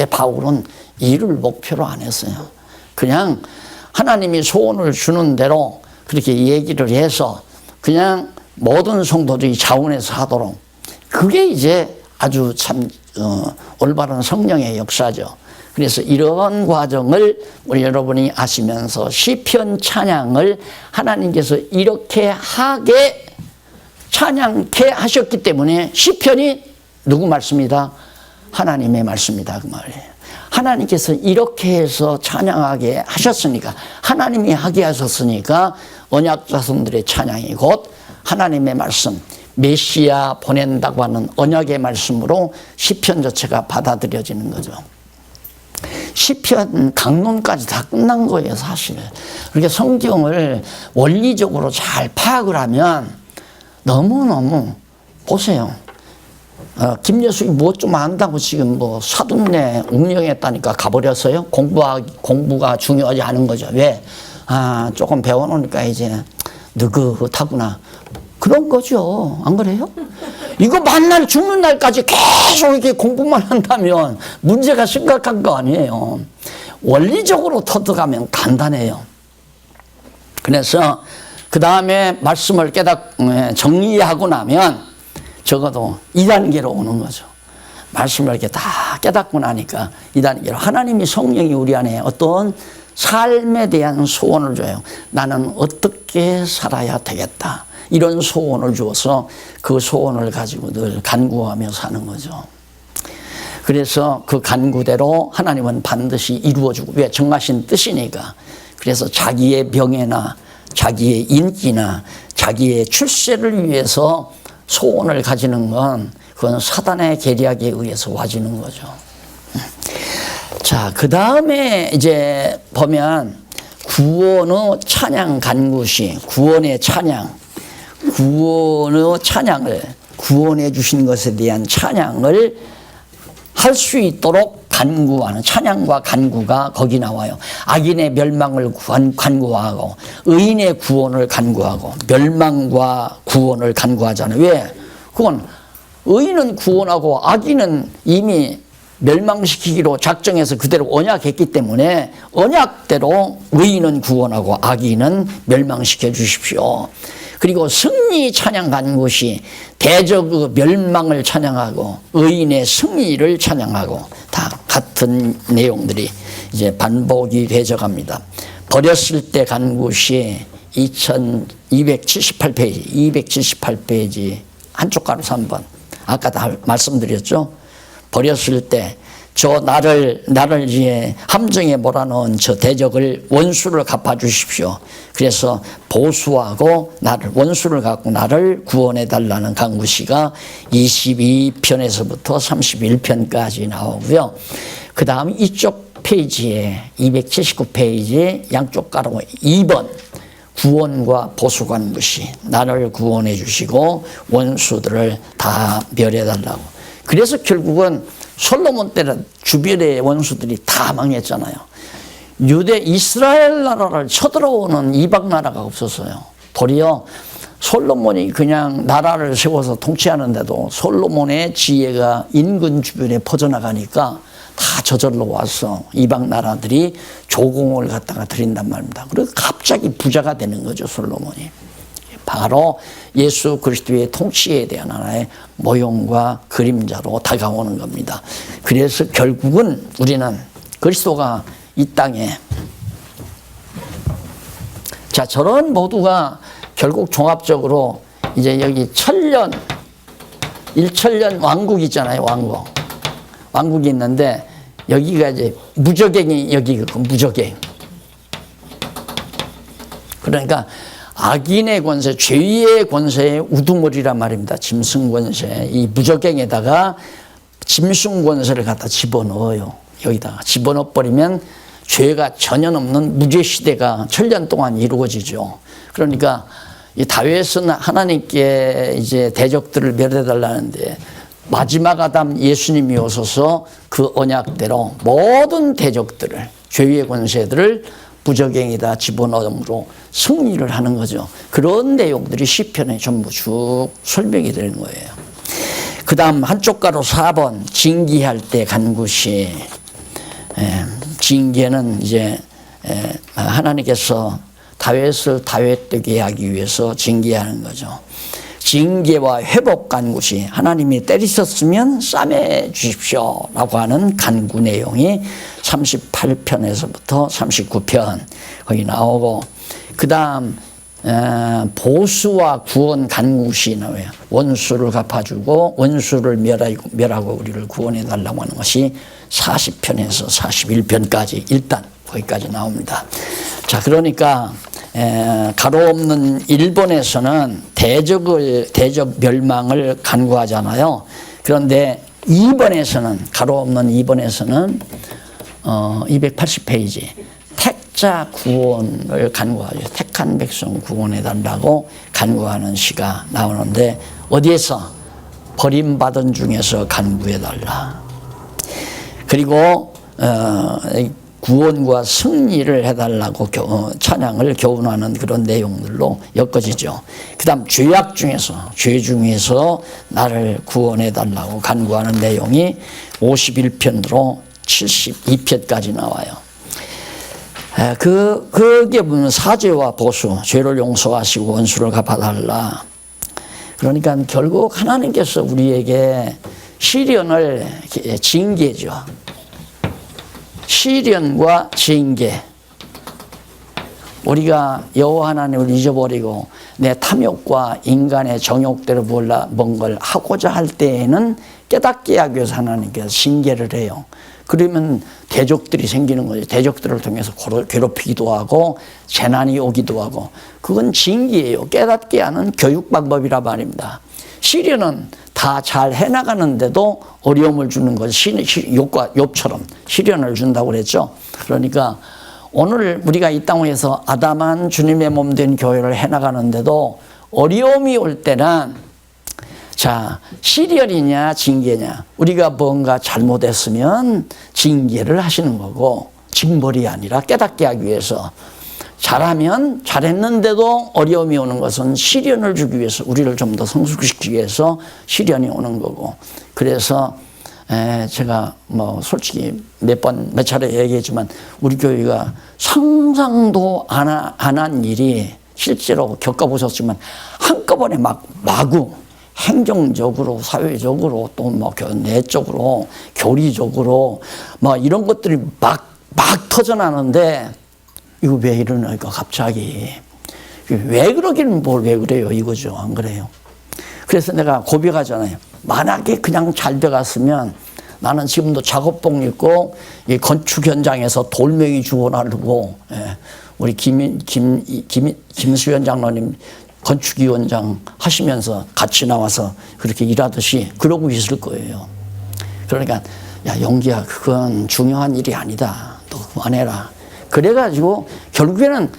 바울은 일을 목표로 안 했어요. 그냥 하나님이 소원을 주는 대로 그렇게 얘기를 해서 그냥 모든 성도들이 자원해서 하도록 그게 이제 아주 참 올바른 성령의 역사죠. 그래서 이런 과정을 우리 여러분이 아시면서 시편 찬양을 하나님께서 이렇게 찬양케 하셨기 때문에 시편이 누구 말씀이다? 하나님의 말씀이다 그 말이에요. 하나님께서 이렇게 해서 찬양하게 하셨으니까 하나님이 하게 하셨으니까 언약 자손들의 찬양이 곧 하나님의 말씀 메시아 보낸다고 하는 언약의 말씀으로 시편 자체가 받아들여지는 거죠. 시편 강론까지 다 끝난 거예요 사실. 그렇게 성경을 원리적으로 잘 파악을 하면 너무너무 보세요. 김여숙이 뭐 좀 안다고 지금 뭐 사돈네 운영했다니까 가버렸어요. 공부가 중요하지 않은 거죠. 왜? 조금 배워놓으니까 이제 느긋하구나. 그런 거죠. 안 그래요? 이거 만날 죽는 날까지 계속 이렇게 공부만 한다면 문제가 심각한 거 아니에요. 원리적으로 터득하면 간단해요. 그래서 그 다음에 말씀을 정리하고 나면 적어도 2단계로 오는 거죠. 말씀을 이렇게 다 깨닫고 나니까 2단계로 하나님이 성령이 우리 안에 어떤 삶에 대한 소원을 줘요. 나는 어떻게 살아야 되겠다. 이런 소원을 주어서 그 소원을 가지고 늘 간구하며 사는 거죠. 그래서 그 간구대로 하나님은 반드시 이루어주고 왜 정하신 뜻이니까. 그래서 자기의 병에나 자기의 인기나 자기의 출세를 위해서 소원을 가지는 건 그건 사단의 계략에 의해서 와지는 거죠. 자, 그 다음에 이제 보면 구원의 찬양 간구시, 구원의 찬양, 구원의 찬양을, 구원해 주신 것에 대한 찬양을 할 수 있도록 간구하는, 찬양과 간구가 거기 나와요. 악인의 멸망을 간구하고 의인의 구원을 간구하고 멸망과 구원을 간구하잖아요. 왜? 그건 의인은 구원하고 악인은 이미 멸망시키기로 작정해서 그대로 언약했기 때문에 언약대로 의인은 구원하고 악인은 멸망시켜 주십시오. 그리고 승리 찬양 간구시 대적의 멸망을 찬양하고 의인의 승리를 찬양하고 다 같은 내용들이 이제 반복이 되져갑니다. 버렸을 때 간구시 2278페이지, 278페이지 한쪽 가로 3번. 아까 다 말씀드렸죠. 버렸을 때 저 나를 이제 함정에 몰아넣은 저 대적을 원수를 갚아 주십시오. 그래서 보수하고 나를 원수를 갚고 나를 구원해 달라는 간구시가 22편에서부터 31편까지 나오고요. 그 다음 이쪽 페이지에 279페이지 양쪽 가로 2번 구원과 보수 간구시 나를 구원해 주시고 원수들을 다 멸해 달라고. 그래서 결국은 솔로몬 때는 주변의 원수들이 다 망했잖아요. 유대 이스라엘 나라를 쳐들어오는 이방 나라가 없었어요. 도리어 솔로몬이 그냥 나라를 세워서 통치하는데도 솔로몬의 지혜가 인근 주변에 퍼져나가니까 다 저절로 와서 이방 나라들이 조공을 갖다가 드린단 말입니다. 그래서 갑자기 부자가 되는 거죠, 솔로몬이. 바로 예수 그리스도의 통치에 대한 하나의 모형과 그림자로 다가오는 겁니다. 그래서 결국은 우리는 그리스도가 이 땅에 자 저런 모두가 결국 종합적으로 이제 여기 일천년 왕국 있잖아요. 왕국이 있는데 여기가 이제 무저갱이 여기가 무저갱. 그러니까 악인의 권세, 죄의 권세의 우두머리란 말입니다. 짐승 권세. 이 무저갱에다가 짐승 권세를 갖다 집어넣어요. 여기다가 집어넣어버리면 죄가 전혀 없는 무죄 시대가 천년 동안 이루어지죠. 그러니까 이 다윗은 하나님께 이제 대적들을 멸해달라는데 마지막 아담 예수님이 오셔서 그 언약대로 모든 대적들을, 죄의 권세들을 무저갱에다 집어넣음으로 승리를 하는 거죠. 그런 내용들이 시편에 전부 쭉 설명이 되는 거예요. 그 다음 한쪽 가로 4번 징계할 때 간구시. 징계는 이제 하나님께서 다윗을 다윗되게 하기 위해서 징계하는 거죠. 징계와 회복 간구시 하나님이 때리셨으면 싸매 주십시오 라고 하는 간구 내용이 38편에서부터 39편 거기 나오고 그 다음 보수와 구원 간구시 나와요. 원수를 갚아주고 원수를 멸하고 우리를 구원해 달라고 하는 것이 40편에서 41편까지 일단 거기까지 나옵니다. 자, 그러니까 가로 없는 1번에서는 대적 멸망을 간구하잖아요. 그런데 2번에서는 가로 없는 2번에서는 280페이지 택자 구원을 간구하죠. 택한 백성 구원해 달라고 간구하는 시가 나오는데 어디에서? 버림받은 중에서 간구해 달라. 그리고 구원과 승리를 해달라고 찬양을 교훈하는 그런 내용들로 엮어지죠. 그 다음 죄악 중에서, 죄 중에서 나를 구원해달라고 간구하는 내용이 51편으로 72편까지 나와요. 그게 보면 사죄와 보수, 죄를 용서하시고 원수를 갚아달라. 그러니까 결국 하나님께서 우리에게 시련을 징계죠. 시련과 징계. 우리가 여호와 하나님을 잊어버리고 내 탐욕과 인간의 정욕대로 뭔 걸 하고자 할 때에는 깨닫게 하기 위해서 하나님께서 징계를 해요. 그러면 대적들이 생기는 거죠. 대적들을 통해서 괴롭히기도 하고 재난이 오기도 하고 그건 징계예요. 깨닫게 하는 교육 방법이라 말입니다. 시련은 다 잘 해나가는데도 어려움을 주는 것이 욥처럼 시련을 준다고 그랬죠. 그러니까 오늘 우리가 이 땅에서 아담한 주님의 몸 된 교회를 해나가는데도 어려움이 올 때는 자, 시련이냐 징계냐. 우리가 뭔가 잘못했으면 징계를 하시는 거고 징벌이 아니라 깨닫게 하기 위해서 잘하면 잘했는데도 어려움이 오는 것은 시련을 주기 위해서 우리를 좀 더 성숙시키기 위해서 시련이 오는 거고 그래서 제가 뭐 솔직히 몇 차례 얘기했지만 우리 교회가 상상도 안 한 일이 실제로 겪어보셨지만 한꺼번에 마구 행정적으로, 사회적으로, 또 뭐 내적으로, 교리적으로, 뭐 이런 것들이 막 터져나는데, 이거 왜 이러니까 갑자기. 왜 그러기는 뭘 왜 그래요? 이거죠. 안 그래요? 그래서 내가 고백하잖아요. 만약에 그냥 잘 돼갔으면 나는 지금도 작업복 입고 이 건축 현장에서 돌멩이 주워 나르고, 우리 김수현 장로님 건축위원장 하시면서 같이 나와서 그렇게 일하듯이 그러고 있을 거예요. 그러니까 야 영기야 그건 중요한 일이 아니다. 너 그만해라. 그래가지고 결국에는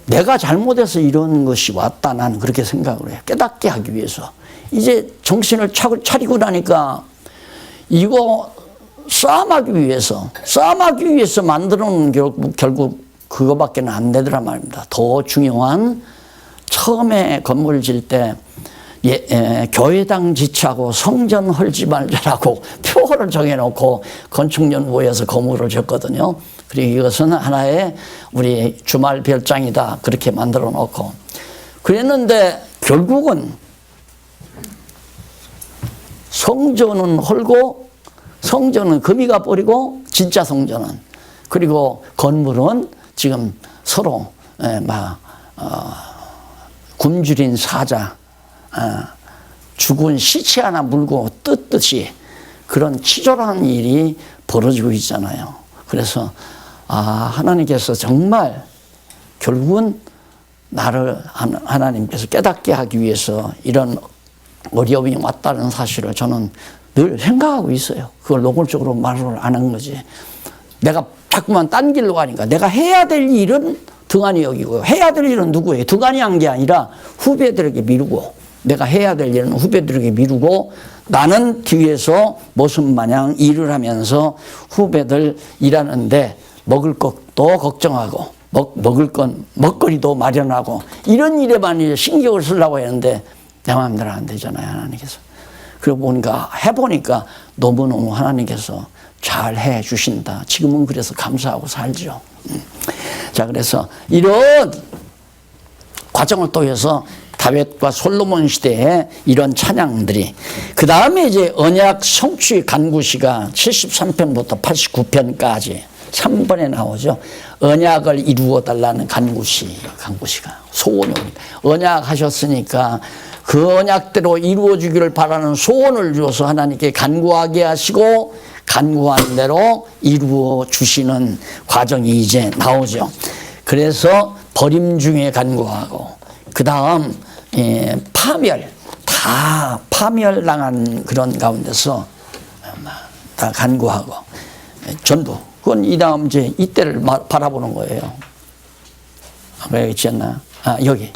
내가 잘못해서 이런 것이 왔다 나는 그렇게 생각을 해요. 깨닫게 하기 위해서. 이제 정신을 차리고 나니까 이거 싸움하기 위해서 만들어 놓은 결국 그거밖에 안 되더라 말입니다. 더 중요한 처음에 건물 질 때 교회당 지차고 성전 헐지 말자라고 표어를 정해놓고 건축연구소에서 건물을 졌거든요. 그리고 이것은 하나의 우리 주말 별장이다 그렇게 만들어 놓고 그랬는데 결국은 성전은 헐고 성전은 금이가 버리고 진짜 성전은 그리고 건물은 지금 서로 굶주린 사자, 죽은 시체 하나 물고 뜯듯이 그런 치졸한 일이 벌어지고 있잖아요. 그래서 하나님께서 정말 결국은 나를 하나님께서 깨닫게 하기 위해서 이런 어려움이 왔다는 사실을 저는 늘 생각하고 있어요. 그걸 노골적으로 말을 안 한 거지. 내가 자꾸만 딴 길로 가니까 내가 해야 될 일은 등한히 여기고 해야 될 일은 누구예요? 등한히 한 게 아니라 후배들에게 미루고 내가 해야 될 일은 후배들에게 미루고 나는 뒤에서 모습 마냥 일을 하면서 후배들 일하는데 먹을 것도 걱정하고 먹을 건 먹거리도 마련하고 이런 일에만 신경을 쓰려고 했는데 내 마음대로 안 되잖아요. 하나님께서. 그러고 보니까 해보니까 너무너무 하나님께서 잘 해주신다. 지금은 그래서 감사하고 살죠. 자, 그래서 이런 과정을 통해서 다윗과 솔로몬 시대에 이런 찬양들이 그 다음에 이제 언약 성취 간구시가 73편부터 89편까지 3번에 나오죠. 언약을 이루어 달라는 간구시가 소원이 옵니다. 언약 하셨으니까 그 언약대로 이루어 주기를 바라는 소원을 주어서 하나님께 간구하게 하시고 간구한 대로 이루어 주시는 과정이 이제 나오죠. 그래서 버림 중에 간구하고 그 다음 다 파멸당한 그런 가운데서 다 간구하고 전부 그건 이 다음 이제 이때를 바라보는 거예요. 여기 있지 않나? 여기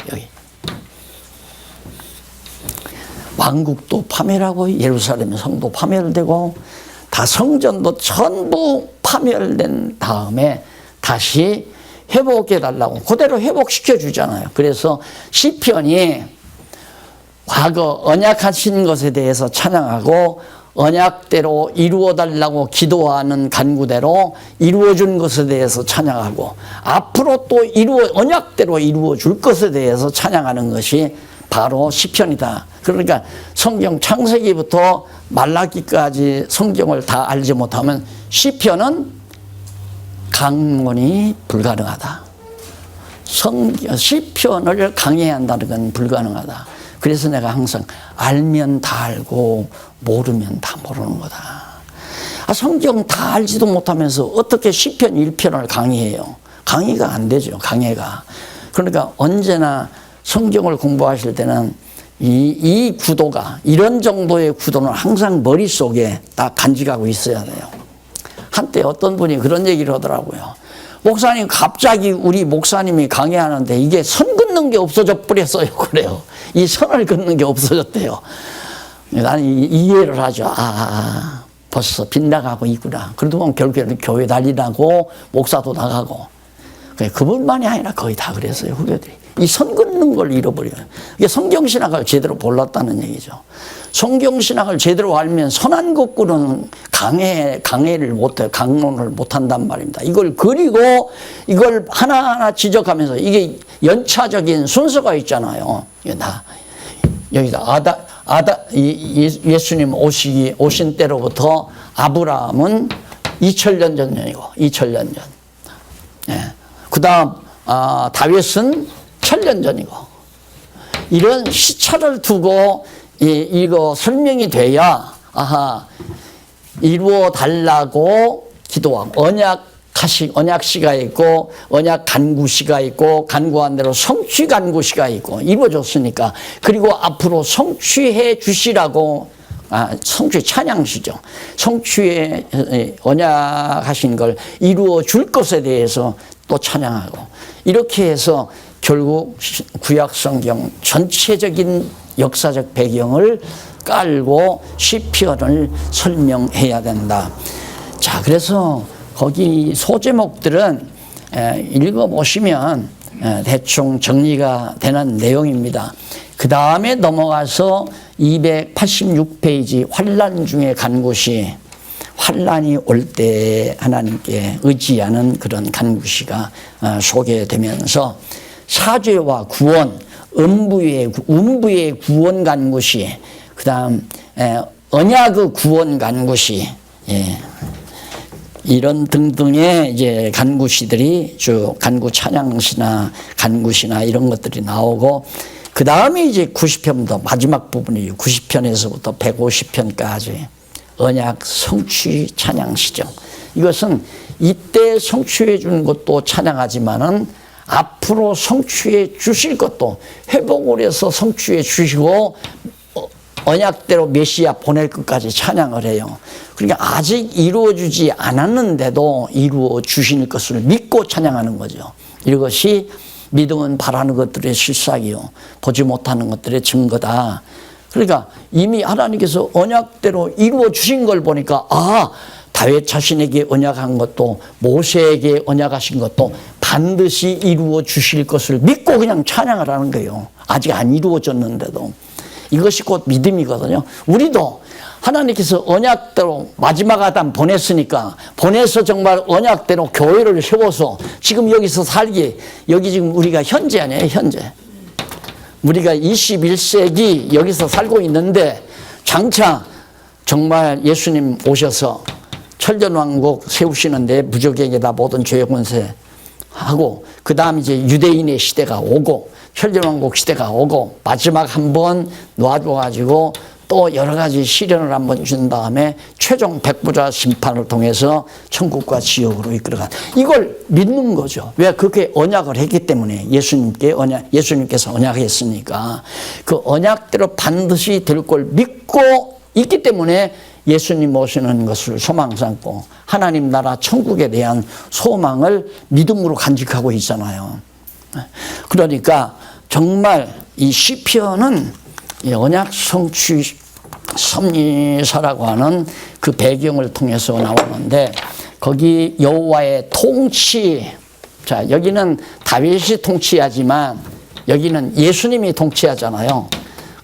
왕국도 파멸하고 예루살렘 성도 파멸되고 다 성전도 전부 파멸된 다음에 다시 회복해달라고 그대로 회복시켜 주잖아요. 그래서 시편이 과거 언약하신 것에 대해서 찬양하고 언약대로 이루어달라고 기도하는 간구대로 이루어준 것에 대해서 찬양하고 앞으로 또 언약대로 이루어줄 것에 대해서 찬양하는 것이 바로 시편이다. 그러니까 성경 창세기부터 말라기까지 성경을 다 알지 못하면 시편은 강론이 불가능하다. 시편을 강해야 한다는 건 불가능하다. 그래서 내가 항상 알면 다 알고 모르면 다 모르는 거다. 성경 다 알지도 못하면서 어떻게 시편 1편을 강의해요? 강의가 안 되죠. 강해가. 그러니까 언제나 성경을 공부하실 때는 이 구도가, 이런 정도의 구도는 항상 머릿속에 딱 간직하고 있어야 돼요. 한때 어떤 분이 그런 얘기를 하더라고요. 목사님, 갑자기 우리 목사님이 강의하는데 이게 선 긋는 게 없어져 버렸어요. 그래요. 이 선을 긋는 게 없어졌대요. 나는 이해를 하죠. 벌써 빗나가고 있구나. 그래도 결국에는 교회 다니라고 목사도 나가고. 그분만이 아니라 거의 다 그랬어요. 후배들이. 이 선 긋는 걸 잃어버려요. 이게 성경신학을 제대로 몰랐다는 얘기죠. 성경신학을 제대로 알면 선한 것구는 강해를 못해요. 강론을 못한단 말입니다. 이걸 그리고 이걸 하나하나 지적하면서 이게 연차적인 순서가 있잖아요. 여기다 예수님 오신 때로부터 아브라함은 2000년 전이고 2000년 전. 예. 그 다음 다윗은 1000년 전이고, 이런 시차를 두고 이거 설명이 돼야 이루어 달라고 기도하고, 언약시가 있고 언약 간구시가 있고 간구한 대로 성취 간구시가 있고 이루어졌으니까, 그리고 앞으로 성취해 주시라고 성취 찬양시죠. 성취에 언약하신 걸 이루어 줄 것에 대해서 또 찬양하고, 이렇게 해서 결국 구약 성경 전체적인 역사적 배경을 깔고 시편을 설명해야 된다. 자, 그래서 거기 소제목들은 읽어보시면 대충 정리가 되는 내용입니다. 그 다음에 넘어가서 286페이지 환난 중에 간구시, 환난이 올 때 하나님께 의지하는 그런 간구시가 소개되면서 사죄와 구원, 음부의 구원 간구시, 그 다음 언약의 구원 간구시, 이런 등등의 이제 간구시들이 쭉 간구 찬양시나 간구시나 이런 것들이 나오고, 그 다음에 이제 90편부터 마지막 부분이 90편에서부터 150편까지 언약 성취 찬양시죠. 이것은 이때 성취해 준 것도 찬양하지만은 앞으로 성취해 주실 것도 회복을 해서 성취해 주시고 언약대로 메시아 보낼 것까지 찬양을 해요. 그러니까 아직 이루어지지 않았는데도 이루어 주실 것을 믿고 찬양하는 거죠. 이것이 믿음은 바라는 것들의 실상이요, 보지 못하는 것들의 증거다. 그러니까 이미 하나님께서 언약대로 이루어 주신 걸 보니까 다윗 자신에게 언약한 것도 모세에게 언약하신 것도 반드시 이루어 주실 것을 믿고 그냥 찬양을 하는 거예요. 아직 안 이루어졌는데도. 이것이 곧 믿음이거든요. 우리도 하나님께서 언약대로 마지막 아담 보냈으니까, 보내서 정말 언약대로 교회를 세워서 지금 여기서 살기, 여기 지금 우리가 현재 아니에요, 현재. 우리가 21세기 여기서 살고 있는데, 장차 정말 예수님 오셔서 천년왕국 세우시는데 무적에게다 모든 죄의 권세 하고, 그 다음 이제 유대인의 시대가 오고 천년왕국 시대가 오고 마지막 한번 놔줘가지고 또 여러 가지 시련을 한번 준 다음에 최종 백부자 심판을 통해서 천국과 지옥으로 이끌어간, 이걸 믿는 거죠. 왜? 그렇게 언약을 했기 때문에. 예수님께서 언약했으니까 그 언약대로 반드시 될 걸 믿고 있기 때문에 예수님 오시는 것을 소망 삼고 하나님 나라 천국에 대한 소망을 믿음으로 간직하고 있잖아요. 그러니까 정말 이 시편은 언약 성취 섭리서라고 하는 그 배경을 통해서 나오는데, 거기 여호와의 통치, 자 여기는 다윗이 통치하지만 여기는 예수님이 통치하잖아요.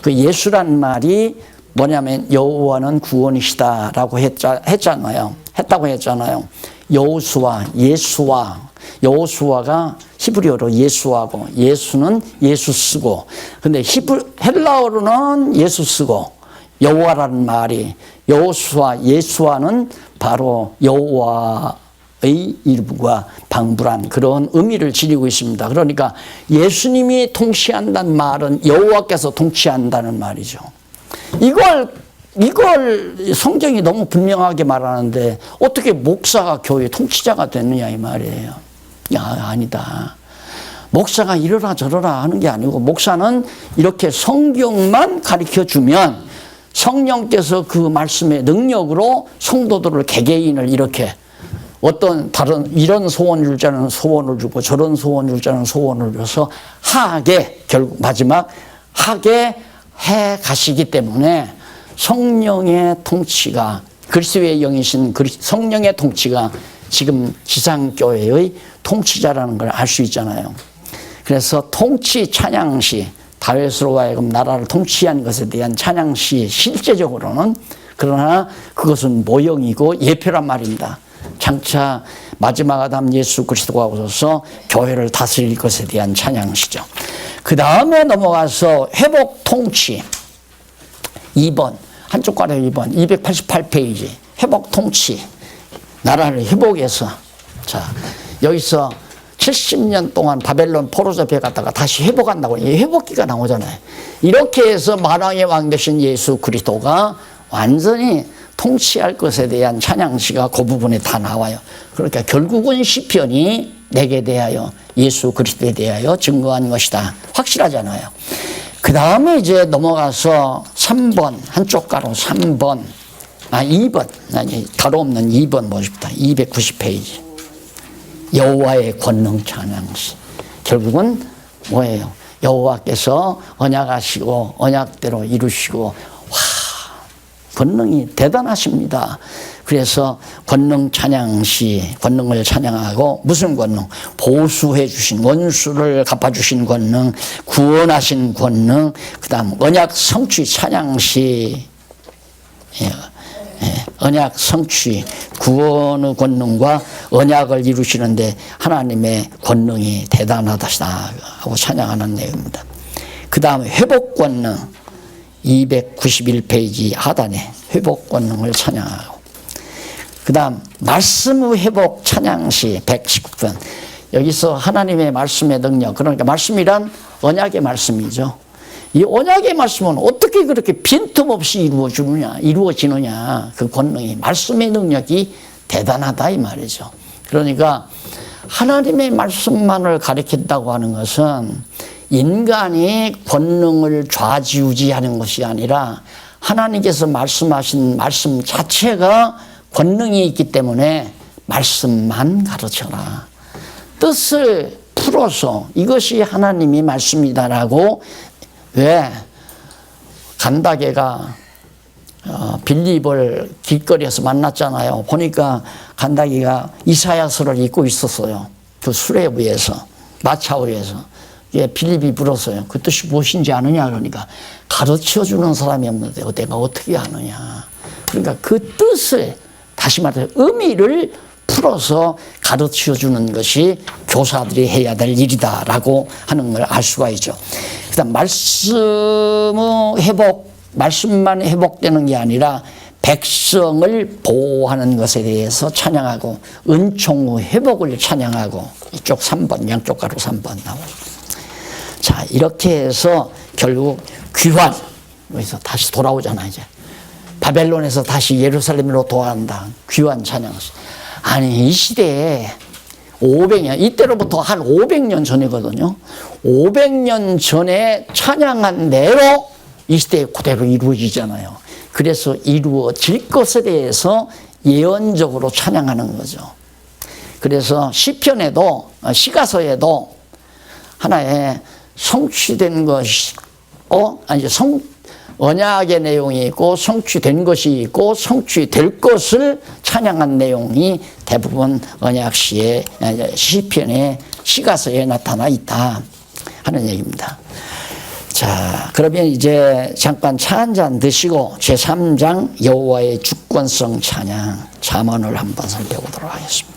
그 예수란 말이 뭐냐면 여호와는 구원이시다라고 했다고 했잖아요. 여호수아가 히브리어로 예수하고, 예수는 예수 쓰고, 근데 헬라어로는 예수 쓰고, 여호와라는 말이 예수와는 바로 여호와의 일부가 방불한 그런 의미를 지니고 있습니다. 그러니까 예수님이 통치한다는 말은 여호와께서 통치한다는 말이죠. 이걸 이걸 성경이 너무 분명하게 말하는데 어떻게 목사가 교회 통치자가 되느냐 이 말이에요. 아니다. 목사가 이러라 저러라 하는 게 아니고 목사는 이렇게 성경만 가르쳐주면 성령께서 그 말씀의 능력으로 성도들을 개개인을 이렇게 어떤 다른 이런 소원을 줄 자는 소원을 주고 저런 소원을 줄 자는 소원을 줘서 하게 결국 마지막 하게 해 가시기 때문에 성령의 통치가 그리스도의 영이신 성령의 통치가 지금 지상교회의 통치자라는 걸 알 수 있잖아요. 그래서 통치 찬양시 다윗으로 하여금 나라를 통치한 것에 대한 찬양시 실제적으로는 그러나 그것은 모형이고 예표란 말입니다. 장차 마지막 아담 예수 그리스도가 오셔서 교회를 다스릴 것에 대한 찬양시죠. 그 다음에 넘어가서 회복 통치 2번 한쪽 가려 2번 288페이지 회복 통치 나라를 회복해서 자 여기서 70년 동안 바벨론 포로 잡혀갔다가 다시 회복한다고 이 회복기가 나오잖아요. 이렇게 해서 만왕의 왕 되신 예수 그리스도가 완전히 통치할 것에 대한 찬양시가 그 부분에 다 나와요. 그러니까 결국은 시편이 내게 대하여 예수 그리스도에 대하여 증거한 것이다. 확실하잖아요. 그 다음에 이제 넘어가서 3번 한쪽 가로 3번 2번 가로 없는 2번 보십시다. 290페이지 여호와의 권능 찬양시 결국은 뭐예요? 여호와께서 언약하시고 언약대로 이루시고 권능이 대단하십니다. 그래서 권능 찬양시 권능을 찬양하고 무슨 권능? 보수해 주신 원수를 갚아주신 권능 구원하신 권능 그 다음 언약 성취 찬양시 언약 성취 구원의 권능과 언약을 이루시는데 하나님의 권능이 대단하다 하고 찬양하는 내용입니다. 그 다음에 회복 권능 291페이지 하단에 회복 권능을 찬양하고 그 다음 말씀의 회복 찬양시 119편 여기서 하나님의 말씀의 능력 그러니까 말씀이란 언약의 말씀이죠. 이 언약의 말씀은 어떻게 그렇게 빈틈없이 이루어지느냐 그 권능이 말씀의 능력이 대단하다 이 말이죠. 그러니까 하나님의 말씀만을 가리킨다고 하는 것은 인간이 권능을 좌지우지하는 것이 아니라 하나님께서 말씀하신 말씀 자체가 권능이 있기 때문에 말씀만 가르쳐라. 뜻을 풀어서 이것이 하나님이 말씀이다라고 왜 간다게가 빌립을 길거리에서 만났잖아요. 보니까 간다게가 이사야서를 읽고 있었어요. 그 수레위에서 마차 위에서 빌립이 물었어요. 그 뜻이 무엇인지 아느냐 그러니까 가르쳐주는 사람이 없는데 내가 어떻게 아느냐. 그러니까 그 뜻을 다시 말해서 의미를 풀어서 가르쳐주는 것이 교사들이 해야 될 일이다라고 하는 걸 알 수가 있죠. 그다음 말씀의 회복, 말씀만 회복되는 게 아니라 백성을 보호하는 것에 대해서 찬양하고 은총의 회복을 찬양하고 이쪽 3번, 양쪽 가로 3번 나오죠. 자, 이렇게 해서 결국 귀환, 여기서 다시 돌아오잖아, 이제. 바벨론에서 다시 예루살렘으로 돌아간다. 귀환 찬양시. 아니, 이 시대에 500년, 이때로부터 한 500년 전이거든요. 500년 전에 찬양한 대로 이 시대에 그대로 이루어지잖아요. 그래서 이루어질 것에 대해서 예언적으로 찬양하는 거죠. 그래서 시편에도, 시가서에도 하나의 성취된 것이 언약의 내용이 있고 성취된 것이 있고 성취될 것을 찬양한 내용이 대부분 언약시의 시편의 시가서에 나타나 있다 하는 얘기입니다. 자, 그러면 이제 잠깐 차 한잔 드시고 제3장 여호와의 주권성 찬양 잠언을 한번 살펴보도록 하겠습니다.